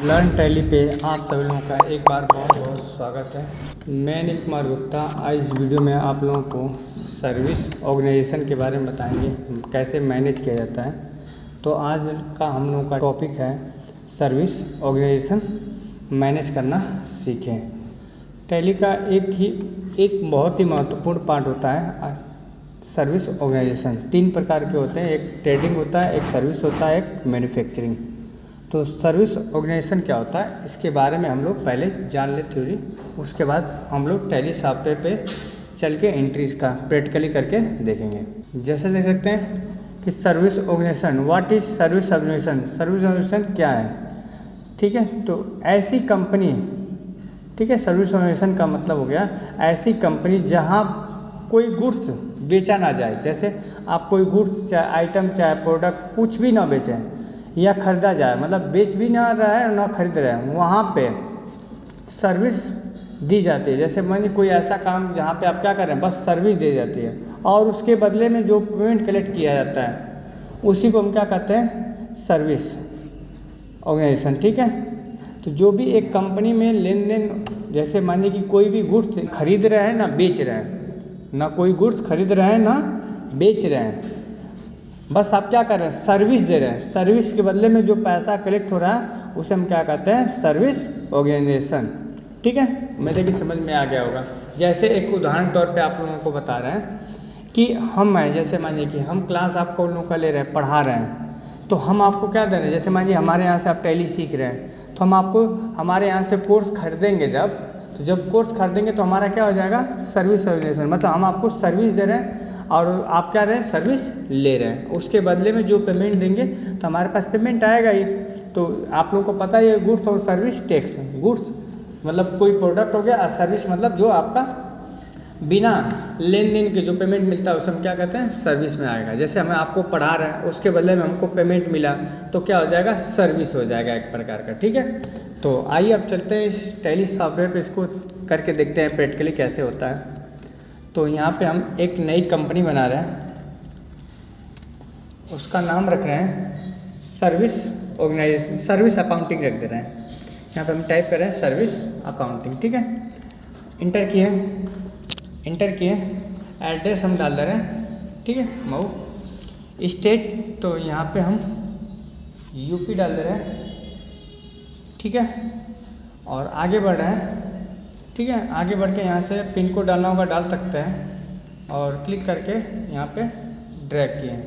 Learn tally पे आप सभी लोगों का एक बार बहुत बहुत स्वागत है। मैं नील कुमार गुप्ता। आज इस वीडियो में आप लोगों को सर्विस ऑर्गेनाइजेशन के बारे में बताएंगे, कैसे मैनेज किया जाता है। तो आज का हम लोगों का टॉपिक है सर्विस ऑर्गेनाइजेशन मैनेज करना सीखें। टैली का एक बहुत ही महत्वपूर्ण पार्ट होता है सर्विस ऑर्गेनाइजेशन। 3 प्रकार के होते हैं, एक ट्रेडिंग होता है, एक सर्विस होता है, एक मैन्युफैक्चरिंग। तो सर्विस ऑर्गेनाइजेशन क्या होता है, इसके बारे में हम लोग पहले जान ले थ्योरी, उसके बाद हम लोग टैली सॉफ्टवेयर पे चल के एंट्रीज का प्रैक्टिकली करके देखेंगे। जैसे देख सकते हैं कि service organization, what is service organization. Service organization क्या है, ठीक है। तो ऐसी कंपनी, ठीक है, सर्विस ऑर्गेनाइजेशन का मतलब हो गया ऐसी कंपनी जहाँ कोई गुड्स बेचा ना जाए। जैसे आप कोई गुड्स चाहे आइटम चाहे प्रोडक्ट कुछ भी ना बेचें या खरीदा जाए, मतलब बेच भी ना रहा है ना खरीद रहे हैं, वहाँ पे सर्विस दी जाती है। जैसे मान लीजिए कोई ऐसा काम जहाँ पे आप क्या कर रहे हैं, बस सर्विस दी जाती है और उसके बदले में जो पेमेंट कलेक्ट किया जाता है उसी को हम क्या कहते हैं, सर्विस ऑर्गेनाइजेशन, ठीक है। तो जो भी एक कंपनी में लेन देन, जैसे मान लीजिए कि कोई भी गुड्स खरीद रहे हैं ना बेच रहे हैं, ना कोई गुड्स खरीद रहे हैं ना बेच रहे हैं, बस आप क्या कर रहे हैं, सर्विस दे रहे हैं। सर्विस के बदले में जो पैसा कलेक्ट हो रहा है उसे हम क्या कहते हैं, सर्विस ऑर्गेनाइजेशन, ठीक है। मेरे की समझ में आ गया होगा। जैसे एक उदाहरण तौर पे आप लोगों को बता रहे हैं कि जैसे मानिए कि हम क्लास आपको लोगों का ले रहे हैं, पढ़ा रहे हैं, तो हम आपको क्या दे रहे हैं। जैसे मानिए हमारे यहाँ से आप टैली सीख रहे हैं, तो हम आपको हमारे यहाँ से कोर्स खरीदेंगे जब कोर्स खरीदेंगे तो हमारा क्या हो जाएगा, सर्विस ऑर्गेनाइजेशन। मतलब हम आपको सर्विस दे रहे हैं और आप क्या रहे हैं, सर्विस ले रहे हैं। उसके बदले में जो पेमेंट देंगे तो हमारे पास पेमेंट आएगा ही। तो आप लोगों को पता है ये गुड्स और सर्विस टैक्स। गुड्स मतलब कोई प्रोडक्ट हो गया और सर्विस मतलब जो आपका बिना लेन देन के जो पेमेंट मिलता है उसे हम क्या कहते हैं, सर्विस में आएगा। जैसे हमें आपको पढ़ा रहे हैं, उसके बदले में हमको पेमेंट मिला तो क्या हो जाएगा, सर्विस हो जाएगा एक प्रकार का, ठीक है। तो आइए अब चलते हैं इस टैली सॉफ्टवेयर पे, इसको करके देखते हैं प्रैक्टिकली कैसे होता है। तो यहाँ पे हम एक नई कंपनी बना रहे हैं, उसका नाम रख रहे हैं सर्विस ऑर्गेनाइजेशन, सर्विस अकाउंटिंग रख दे रहे हैं। यहाँ पे हम टाइप कर रहे हैं सर्विस अकाउंटिंग, ठीक है। इंटर किए, एड्रेस हम डाल दे रहे हैं, ठीक है, मऊ। स्टेट तो यहाँ पे हम यूपी डाल दे रहे हैं, ठीक है। और आगे बढ़ रहे हैं, ठीक है। आगे बढ़ के यहाँ से पिन कोड डालना होगा, डाल सकते हैं और क्लिक करके यहाँ पे ड्रैग किए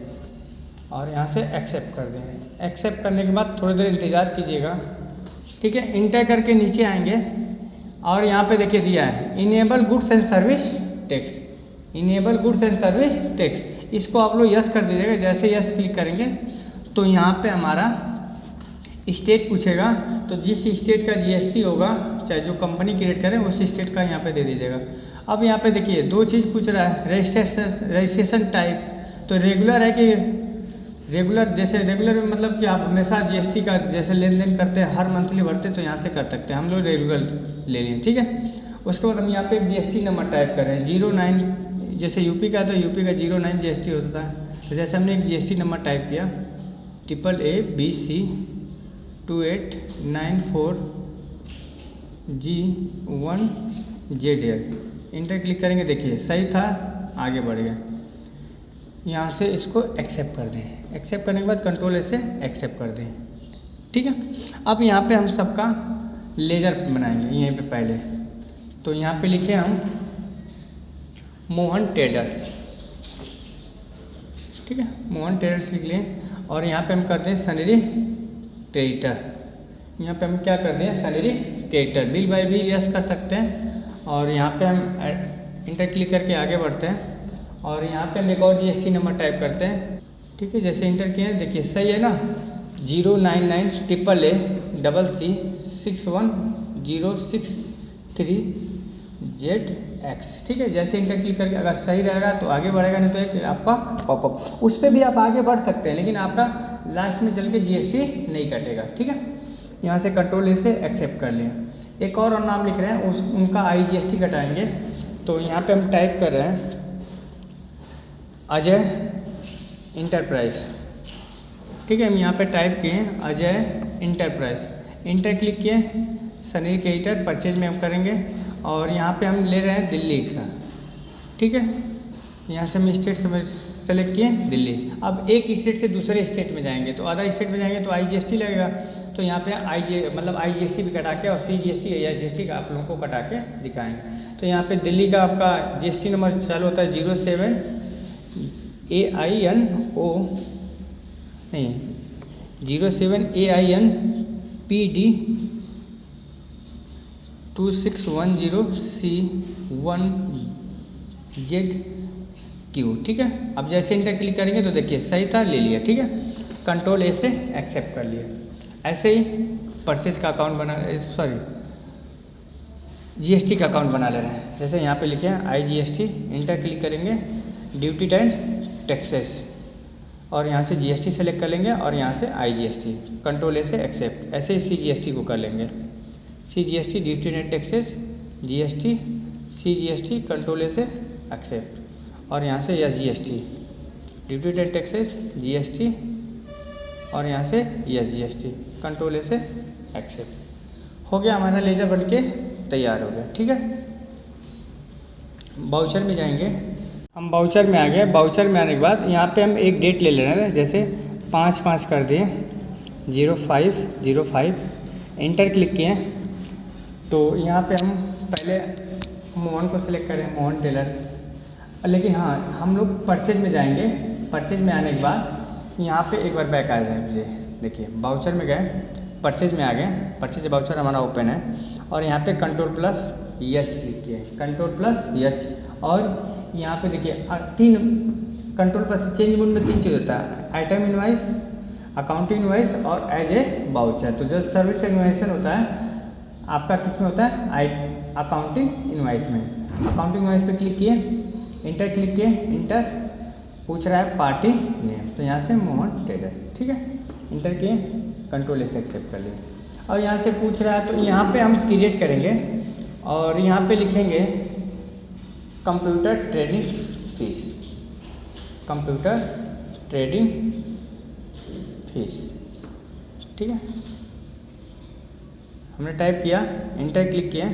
और यहाँ से एक्सेप्ट कर दें। एक्सेप्ट करने के बाद थोड़ी देर इंतज़ार कीजिएगा, ठीक है। इंटर करके नीचे आएंगे और यहाँ पे देखिए दिया है enable goods and service tax, enable goods and service tax. इसको आप लोग यस कर दीजिएगा। जैसे यस क्लिक करेंगे तो यहाँ पे हमारा स्टेट पूछेगा, तो जिस स्टेट का जीएसटी होगा चाहे जो कंपनी क्रिएट करें उस स्टेट का यहाँ पे दे दीजिएगा। अब यहाँ पे देखिए 2 चीज़ पूछ रहा है, रजिस्ट्रेशन टाइप। तो रेगुलर है कि रेगुलर, जैसे रेगुलर में मतलब कि आप हमेशा जीएसटी का जैसे लेन देन करते हैं, हर मंथली भरते हैं, तो यहाँ से कर सकते हैं। हम लोग रेगुलर ले लें, ठीक है। उसके बाद हम यहाँ पे एक जीएसटी नंबर टाइप कर रहे हैं 09, जैसे यूपी का तो यूपी का 09 जीएसटी होता है। तो जैसे हमने एक जीएसटी नंबर टाइप किया AABC 2894 G1ZL, इंटर क्लिक करेंगे, देखिए सही था, आगे बढ़ गया। यहाँ से इसको एक्सेप्ट कर दें। एक्सेप्ट करने के बाद कंट्रोल से एक्सेप्ट कर दें, ठीक है। अब यहाँ पे हम सबका लेजर बनाएंगे यहीं पे पहले। तो यहाँ पे लिखे हम मोहन ट्रेडर्स, ठीक है, मोहन ट्रेडर्स लिख लें। और यहाँ पे हम कर दें सैलरी क्रेडिटर। यहाँ पे हम क्या कर दें, salary creditor. Bill bye bill yes कर सकते हैं। और यहाँ पे हम इंटर क्लिक करके आगे बढ़ते हैं और यहाँ पे हम एक और जीएसटी नंबर टाइप करते हैं, ठीक है। जैसे इंटर किए, देखिए सही है ना, 099AAA61063ZX, ठीक है। जैसे इंटर क्लिक करके अगर सही रहेगा तो आगे बढ़ेगा, नहीं तो एक आपका पॉपअप, उस पर भी आप आगे बढ़ सकते हैं, लेकिन आपका लास्ट में चल के जीएसटी नहीं कटेगा, ठीक है। यहाँ से कंट्रोल से एक्सेप्ट कर लिया। एक और नाम लिख रहे हैं, उनका IGST कटाएंगे। तो यहाँ पे हम टाइप कर रहे हैं अजय इंटरप्राइज, ठीक है। हम यहाँ पे टाइप किए अजय इंटरप्राइज। इंटर क्लिक किए, सनी क्रेडिटर परचेज में हम करेंगे और यहाँ पे हम ले रहे हैं दिल्ली का, ठीक है। यहाँ से हम स्टेट सेलेक्ट किए दिल्ली। अब एक स्टेट से दूसरे स्टेट में जाएंगे तो अदर स्टेट में जाएंगे तो IGST लगेगा, तो यहाँ पे IGST भी कटा के और CGST या SGST का आप लोगों को कटा के दिखाएंगे। तो यहाँ पे दिल्ली का आपका GST नंबर चालू होता है 07 AIN PD 2610C1ZQ, ठीक है। अब जैसे इंटर क्लिक करेंगे तो देखिए सही था, ले लिया, ठीक है। कंट्रोल A से एक्सेप्ट कर लिया। ऐसे ही परचेज का अकाउंट बना, GST का अकाउंट बना ले रहे हैं। जैसे यहाँ पे लिखे हैं IGST, इंटर क्लिक करेंगे, ड्यूटी एंड टैक्सेस और यहाँ से GST सेलेक्ट कर लेंगे और यहाँ से IGST, कंट्रोल A से एक्सेप्ट। ऐसे ही CGST को कर लेंगे, CGST duty and taxes, GST CGST, control A से एक्सेप्ट और यहाँ से SGST duty and taxes, GST और यहाँ से SGST, कंट्रोल A से एक्सेप्ट। हो गया, हमारा लेजर बनके तैयार हो गया, ठीक है। बाउचर में जाएंगे, हम बाउचर में आ गए। बाउचर में आने के बाद यहाँ पे हम एक डेट ले ले रहे हैं, जैसे 5/5 कर दिए, 05/05, इंटर क्लिक किए। तो यहाँ पे हम पहले मोहन को सिलेक्ट करें, मोहन टेलर। लेकिन हाँ, हम लोग परचेज में जाएंगे। परचेज में आने के बाद यहाँ पे एक बार बैक आ जाए मुझे, देखिए बाउचर में गए, परचेज में आ गए, परचेज बाउचर हमारा ओपन है और यहाँ पे कंट्रोल+H क्लिक किए, कंट्रोल+H और यहाँ पे देखिए 3 कंट्रोल+ चेंज मोड में 3 चीज़ होता है, आइटम इनवाइस, अकाउंटिंग इनवाइस और एज ए बाउचर। तो जब सर्विस इन्वाइसन होता है आपका किस में होता है, अकाउंटिंग इनवाइस में। अकाउंटिंग इनवाइस पे क्लिक किए, इंटर क्लिक किए, इंटर पूछ रहा है पार्टी नेम, तो यहाँ से मोहन टेलर, ठीक है। इंटर किए, कंट्रोल A से एक्सेप्ट कर लिए। और यहाँ से पूछ रहा है तो यहाँ पे हम क्रिएट करेंगे और यहाँ पे लिखेंगे computer trading fees, computer trading fees, ठीक है। हमने टाइप किया, इंटर क्लिक किया।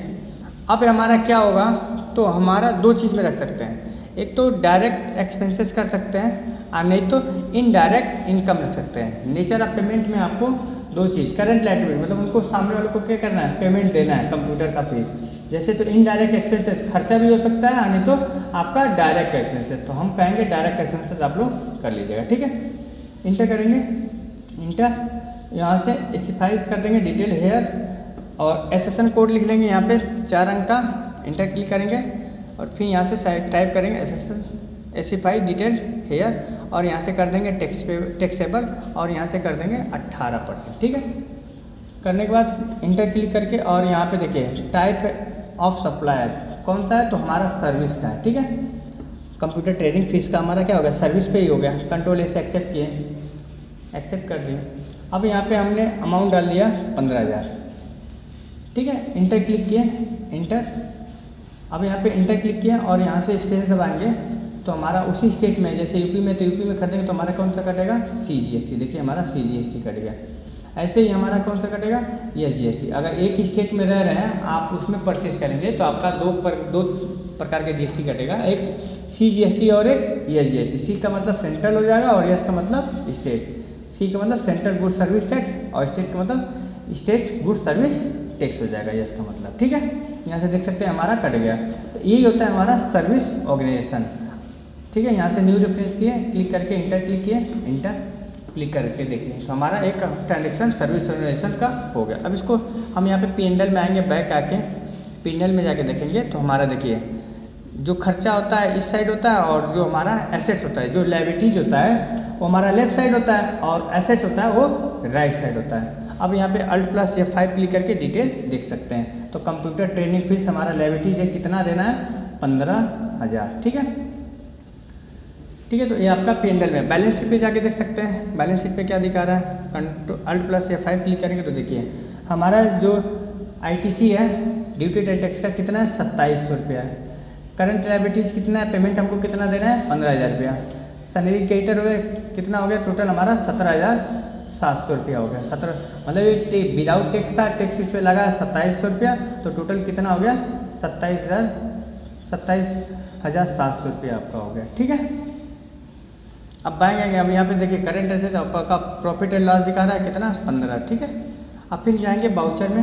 अब हमारा क्या होगा, तो हमारा 2 चीज़ में रख सकते हैं, एक तो डायरेक्ट एक्सपेंसेस कर सकते हैं और नहीं तो इनडायरेक्ट इनकम रख सकते हैं। नेचर ऑफ पेमेंट में आपको 2 चीज़, करंट लायबिलिटी मतलब उनको सामने वालों को क्या करना है, पेमेंट देना है कंप्यूटर का फीस। जैसे तो इनडायरेक्ट एक्सपेंसेस खर्चा भी हो सकता है, नहीं तो आपका डायरेक्ट एक्सपेंसेस, तो हम कहेंगे डायरेक्ट एक्सपेंसेस आप लोग कर लीजिएगा, ठीक है। इंटर करेंगे, इंटर, यहाँ से स्पेसिफाई कर देंगे डिटेल हेयर और SSN कोड लिख लेंगे यहाँ पे 4 अंक का, इंटर क्लिक करेंगे और फिर यहाँ से टाइप करेंगे SSN स्पेसिफाई डिटेल हेयर और यहाँ से कर देंगे टैक्सेबल और यहाँ से कर देंगे 18%, ठीक है। करने के बाद इंटर क्लिक करके और यहाँ पे देखिए टाइप ऑफ सप्लायर कौन सा है, तो हमारा सर्विस का है, ठीक है। कंप्यूटर ट्रेडिंग फीस का हमारा क्या हो गया, सर्विस पे ही हो गया। कंट्रोल A से एक्सेप्ट किए, एक्सेप्ट कर दिए। अब यहाँ पे हमने अमाउंट डाल दिया 15,000, ठीक है। इंटर क्लिक किए, इंटर। अब यहाँ पे इंटर क्लिक किया और यहाँ से स्पेस दबाएंगे तो हमारा उसी स्टेट में, जैसे यूपी में तो यूपी में कर देंगे तो हमारा कौन सा कटेगा, CGST, देखिए हमारा CGST कट गया। ऐसे ही हमारा कौन सा कटेगा, SGST। अगर एक स्टेट में रह रहे हैं आप उसमें परचेज करेंगे तो आपका दो प्रकार के GST कटेगा, एक CGST और एक SGST। C का मतलब सेंट्रल हो जाएगा और S का मतलब स्टेट। C का मतलब सेंट्रल गुड सर्विस टैक्स और स्टेट का मतलब स्टेट गुड सर्विस टैक्स हो जाएगा, S का मतलब, ठीक है। यहाँ से देख सकते हैं हमारा कट गया। तो यही होता है हमारा सर्विस ऑर्गेनाइजेशन, ठीक है। यहाँ से न्यू रेफरेंस किए, क्लिक करके इंटर क्लिक किए, इंटर क्लिक करके देख लें तो हमारा एक ट्रांजेक्शन सर्विस ऑर्गेनाइजेशन का हो गया। अब इसको हम यहाँ पे P&L में आएंगे, बैक आके P&L में जाके देखेंगे तो हमारा देखिए जो खर्चा होता है इस साइड होता है और जो हमारा एसेट्स होता है, जो लायबिलिटीज होता है वो हमारा लेफ्ट साइड होता है और एसेट्स होता है वो राइट साइड होता है। अब यहाँ पे Alt+F5 क्लिक करके डिटेल देख सकते हैं। तो कंप्यूटर ट्रेनिंग फीस हमारा लायबिलिटीज है, कितना देना है, 15,000, ठीक है, ठीक है। तो ये आपका P&L में बैलेंस शीट पे जाके देख सकते हैं, बैलेंस शीट पे क्या दिखा रहा है। Alt+F5 क्लिक करेंगे तो देखिए हमारा जो ITC है ड्यूटी एंड टैक्स का कितना है, 2700 रुपया है। करंट लायबिलिटीज कितना है, पेमेंट हमको कितना देना है, 15,000 रुपया। सैलरी क्रेडिटर हुए कितना हो गया, टोटल हमारा रुपया हो गया। 17 मतलब ये विदाउट टैक्स था, टैक्स इस पर लगा 2700 रुपया, तो टोटल कितना हो गया 27,700 रुपया आपका हो गया। ठीक है, अब आएंगे अब यहाँ पे देखिए करंट एसेट आपका प्रॉफिट एंड लॉस दिखा रहा है कितना 15। ठीक है, अब फिर जाएंगे बाउचर में।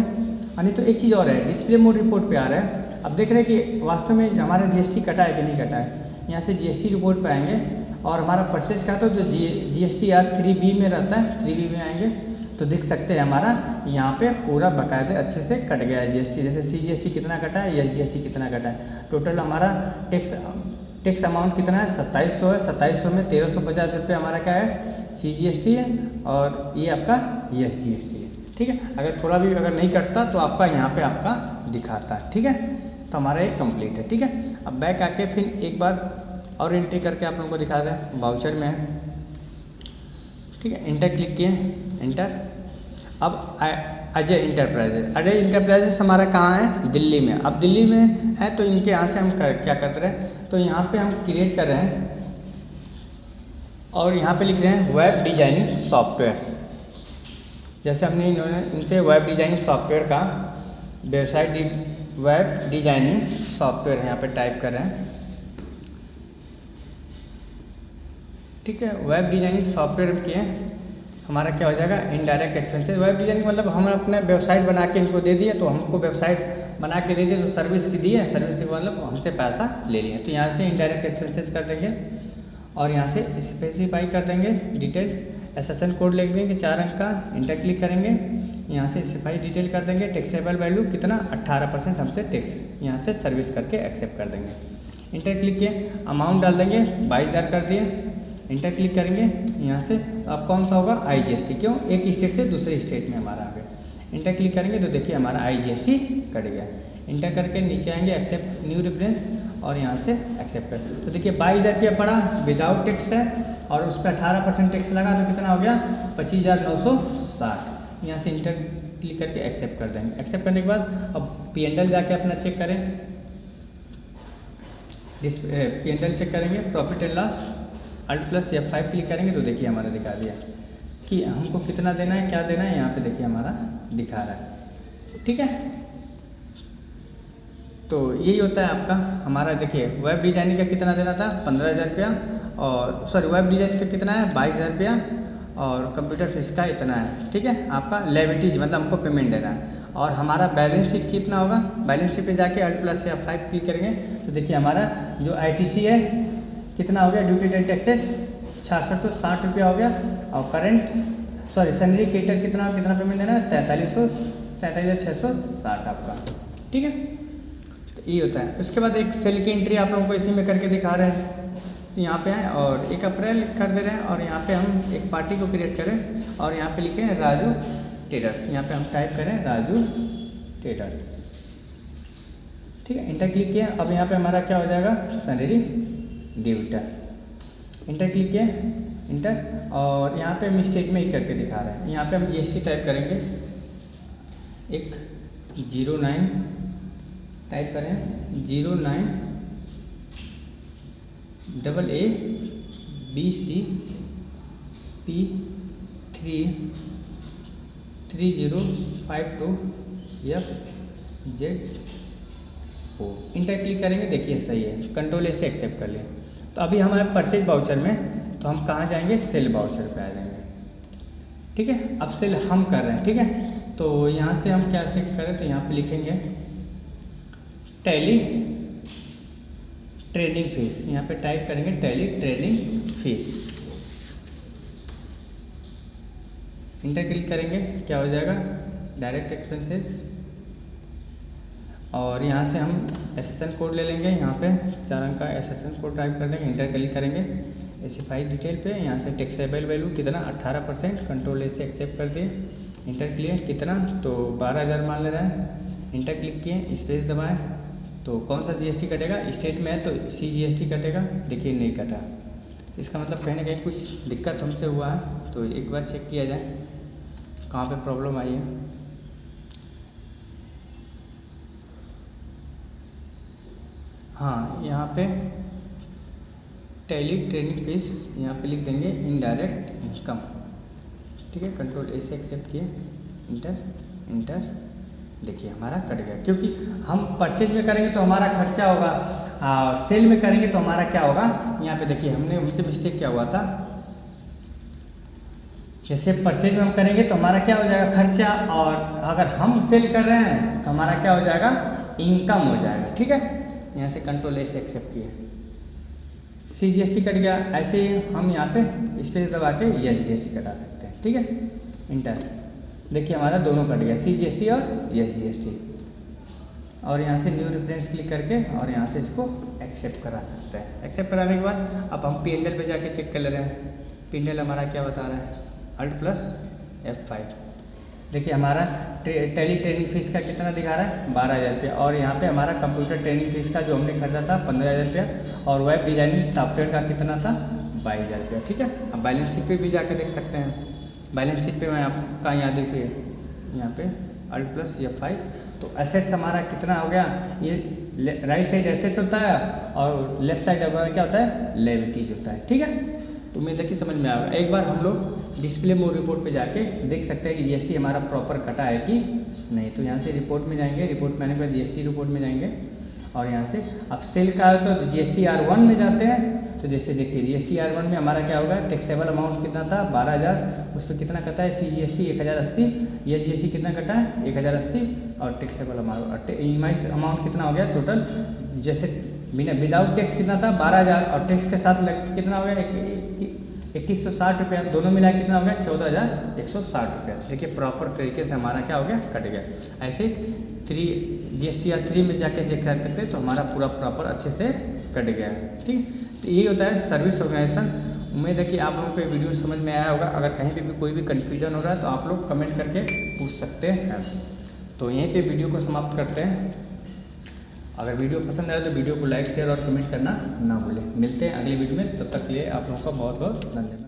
यानी तो एक चीज़ और है, डिस्प्ले मोड रिपोर्ट पे आ रहा है। अब देख रहे हैं कि वास्तव में हमारा जीएसटी कटा है कि नहीं कटा है। यहाँ से जीएसटी रिपोर्ट पे आएंगे और हमारा परचेज का तो जीएसटी यार 3B में रहता है, 3B में आएंगे तो देख सकते हैं हमारा यहाँ पे पूरा बाकायदे अच्छे से कट गया है जीएसटी। जैसे CGST कितना कटा है, SGST कितना कटा है, टोटल हमारा टैक्स अमाउंट कितना है 2700 है। 2700 में 1350 रुपये हमारा क्या है CGST है और ये आपका SGST है। ठीक है, अगर थोड़ा भी अगर नहीं कटता तो आपका यहाँ पे आपका दिखाता है। ठीक है, तो हमारा ये कंप्लीट है। ठीक है, अब बैक आके फिर एक बार और एंट्री करके आप लोगों को दिखा रहे हैं, बाउचर में है। ठीक है, इंटर क्लिक किए, इंटर। अब अजय इंटरप्राइजेस हमारा कहाँ है, दिल्ली में। अब दिल्ली में है तो इनके यहाँ से हम क्या करते रहे, तो यहाँ पे हम क्रिएट कर रहे हैं और यहाँ पे लिख रहे हैं वेब डिजाइनिंग सॉफ्टवेयर। जैसे हमने इनसे वेब डिजाइनिंग सॉफ्टवेयर का वेबसाइट वेब डिजाइनिंग सॉफ्टवेयर यहाँ पे टाइप कर रहे हैं। ठीक है, वेब डिजाइनिंग सॉफ्टवेयर हम किए, हमारा क्या हो जाएगा इनडायरेक्ट एक्सपेंसेस। वेब डिजाइनिंग मतलब हम अपने वेबसाइट बना के इनको दे दिए, तो हमको वेबसाइट बना के दे दिए तो सर्विस की दी है, सर्विस के मतलब हमसे पैसा ले लिए। तो यहाँ से इनडायरेक्ट एक्सपेंसेस कर देंगे और यहाँ से स्पेसिफाई कर देंगे डिटेल, SSN कोड लिख देंगे 4 अंक का, इंटर क्लिक करेंगे, यहाँ से स्पेसिफाई डिटेल कर देंगे, टैक्सेबल वैल्यू कितना 18% हमसे टैक्स, यहाँ से सर्विस करके एक्सेप्ट कर देंगे। इंटर क्लिक किए, अमाउंट डाल देंगे 22,000 कर दिए, इंटर क्लिक करेंगे, यहाँ से अब कौन सा होगा IGST, क्यों एक स्टेट से दूसरे स्टेट में हमारा आ गया। इंटर क्लिक करेंगे तो देखिए हमारा IGST कट गया। इंटर करके नीचे आएंगे एक्सेप्ट न्यू रेफरेंस और यहाँ से एक्सेप्ट कर, तो देखिए 22,000 रुपया पड़ा, विदाउट टैक्स है और उस पर 18% टैक्स लगा तो कितना हो गया 25,960। यहाँ से इंटर क्लिक करके एक्सेप्ट कर देंगे। एक्सेप्ट करने के बाद अब P&L जाके अपना चेक करें, P&L चेक करेंगे, profit and loss, Alt+ F5 click करेंगे तो देखिए हमारा दिखा दिया कि हमको कितना देना है, क्या देना है, यहाँ पे देखिए हमारा दिखा रहा है। ठीक है, तो यही होता है आपका हमारा। देखिए वेब डिज़ाइनिंग का कितना देना था 15,000 रुपया, और सॉरी वेब डिज़ाइनिंग का कितना है 22,000 रुपया, और कंप्यूटर फीस का इतना है। ठीक है, आपका लेविटीज मतलब हमको पेमेंट देना है। और हमारा बैलेंस शीट कितना होगा, बैलेंस शीट पे जाके Alt+ F5 क्लिक करेंगे तो देखिए हमारा जो ITC है कितना हो गया, ड्यूटी एंड टैक्सेस 6660 रुपया हो गया, और करंट सैलरी कैटर कितना पेमेंट देना है 43,660 आपका। ठीक है, तो ये होता है। उसके बाद एक सेल की एंट्री आप लोगों को इसी में करके दिखा रहे हैं। तो यहाँ पे आए और 1 अप्रैल कर दे रहे हैं और यहाँ पे हम एक पार्टी को क्रिएट करें और यहाँ पे लिखें राजू ट्रेडर्स, यहाँ पे हम टाइप करें राजू ट्रेडर। ठीक है, इंटर क्लिक किया, अब यहाँ पे हमारा क्या हो जाएगा सैलरी डिविटर, इंटर क्लिक किए, इंटर, और यहाँ पे हम स्टेट में ही करके दिखा रहे हैं। यहाँ पे हम GST टाइप करेंगे, एक 09 टाइप करें, 09 AA BC P3 3052 FZO, inter click करेंगे, देखिए सही है, कंट्रोल से एक्सेप्ट कर लिया। तो अभी हमारे परचेज बाउचर में, तो हम कहाँ जाएंगे सेल बाउचर पे आ जाएंगे। ठीक है, अब सेल हम कर रहे हैं। ठीक है, तो यहाँ से हम क्या से करें, तो यहाँ पे लिखेंगे टैली ट्रेडिंग फीस, यहाँ पे टाइप करेंगे tally trading fees, inter click करेंगे, क्या हो जाएगा डायरेक्ट एक्सपेंसेस, और यहाँ से हम SSN कोड ले लेंगे, यहाँ पे 4 अंक का SSN कोड टाइप कर देंगे, इंटर क्लिक करेंगे, स्पेसिफाई डिटेल पे, यहाँ से टैक्सेबल वैल्यू कितना 18%, कंट्रोल से एक्सेप्ट कर दिए, इंटर क्लिक कितना तो 12,000 मान ले रहा है, इंटर क्लिक किए, स्पेस दबाएं, तो कौन सा GST कटेगा, स्टेट में है तो CGST कटेगा, देखिए नहीं कटा, तो इसका मतलब कहीं ना कहीं कुछ दिक्कत हमसे हुआ है। तो एक बार चेक किया जाए कहाँ पे प्रॉब्लम आई है। हाँ, यहाँ पे टैली ट्रेडिंग फीस यहाँ पे लिख देंगे इनडायरेक्ट इनकम। ठीक है, कंट्रोल ए से एक्सेप्ट किए, इंटर इंटर, देखिए हमारा कट गया। क्योंकि हम परचेज में करेंगे तो हमारा खर्चा होगा, सेल में करेंगे तो हमारा क्या होगा, यहाँ पे देखिए हमसे मिस्टेक क्या हुआ था, जैसे परचेज में हम करेंगे तो हमारा क्या हो जाएगा खर्चा, और अगर हम सेल कर रहे हैं तो हमारा क्या हो जाएगा इनकम हो जाएगा। ठीक है, यहाँ से कंट्रोल ए से एक्सेप्ट किए, CGST कट गया। ऐसे ही हम यहाँ पे स्पेस दबा के SGST कटा सकते हैं। ठीक है, इंटर, देखिए हमारा दोनों कट गया, CGST और SGST। और यहाँ से न्यू रेफरेंस क्लिक करके और यहाँ से इसको एक्सेप्ट करा सकते हैं। एक्सेप्ट कराने के बाद अब हम P&L पे जाके चेक कर ले रहे हैं। P&L हमारा क्या बता रहा है, Alt+F5, देखिए हमारा टैली ट्रेनिंग फीस का कितना दिखा रहा है 12,000 रुपया, और यहाँ पे हमारा कंप्यूटर ट्रेनिंग फीस का जो हमने खरीदा था 15,000 रुपया, और वेब डिजाइनिंग सॉफ्टवेयर का कितना था 22,000 रुपया। ठीक है, अब बैलेंस शीट पे भी जाके देख सकते हैं। बैलेंस शीट पे मैं आपका यहाँ देखिए यहाँ पे Alt+F5, तो एसेट्स हमारा कितना हो गया, ये राइट साइड एसेट्स होता है और लेफ्ट साइड हमारा क्या होता है लायबिलिटीज होता है। ठीक है, तो उम्मीद है कि समझ में आएगा। एक बार हम लोग डिस्प्ले मोड रिपोर्ट पे जाके देख सकते हैं कि GST हमारा प्रॉपर कटा है कि नहीं। तो यहाँ से रिपोर्ट में जाएंगे, रिपोर्ट में आने के बाद GST रिपोर्ट में जाएंगे, और यहाँ से अब सेल का है तो GST R1 में जाते हैं। तो जैसे देखिए GST R1 में हमारा क्या होगा, टैक्सेबल अमाउंट कितना था 12,000, उस पर कितना कटा है CGST 1,080, ये GST कितना कटा है 1,080, और टैक्सेबल अमाउंट EMI अमाउंट कितना हो गया टोटल, जैसे बिना विदाउट टैक्स कितना था 12,000, और टैक्स के साथ कितना हो गया 2,160 रुपया, दोनों मिला कितना हो गया 14,160 रुपया। देखिए प्रॉपर तरीके से हमारा क्या हो गया कट गया। ऐसे GST R3 में जाके चेक कर सकते हैं तो हमारा पूरा प्रॉपर अच्छे से कट गया है। ठीक, तो यही होता है सर्विस ऑर्गेनाइजेशन। उम्मीद है कि आप लोगों को ये वीडियो समझ में आया होगा। अगर कहीं पे भी कोई भी कन्फ्यूजन हो रहा है तो आप लोग कमेंट करके पूछ सकते हैं। तो यहीं पे वीडियो को समाप्त करते हैं। अगर वीडियो पसंद आए तो वीडियो को लाइक शेयर और कमेंट करना ना भूलें। मिलते हैं अगली वीडियो में, तब तक के लिए आप लोगों का बहुत बहुत धन्यवाद।